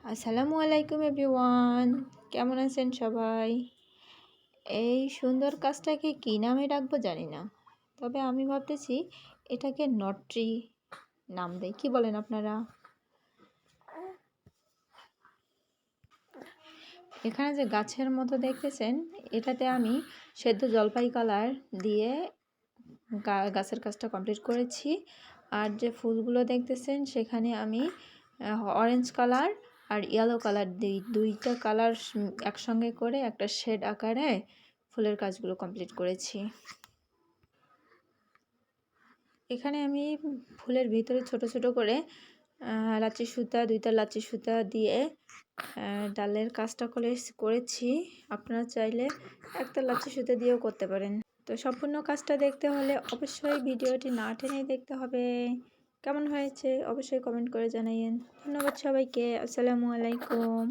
আসসালামু আলাইকুম এভরিওয়ান, কেমন আছেন সবাই? এই সুন্দর কাজটাকে কী নামে রাখবো জানি না, তবে আমি ভাবতেছি এটাকে নট্রি নাম দেই। কি বলেন আপনারা? এখানে যে গাছের মতো দেখতেছেন, এটাতে আমি সেদ্ধ জলপাই কালার দিয়ে গাছের কাজটা কমপ্লিট করেছি। আর যে ফুলগুলো দেখতেছেন সেখানে আমি অরেঞ্জ কালার আর ইয়েলো কালার দুইটা কালার একসঙ্গে করে একটা শেড আকারে ফুলের কাজগুলো কমপ্লিট করেছি। এখানে আমি ফুলের ভিতরে ছোট ছোট করে লাচি সুতা, দুইটা লাচি সুতা দিয়ে ডালের কাজটা করেছি। আপনারা চাইলে একটা লাচি সুতা দিয়েও করতে পারেন। তো সম্পূর্ণ কাজটা দেখতে হলে অবশ্যই ভিডিওটি না টেনেই দেখতে হবে। কেমন হয়েছে অবশ্যই কমেন্ট করে জানাইয়েন। ধন্যবাদ সবাইকে। আসসালামু আলাইকুম।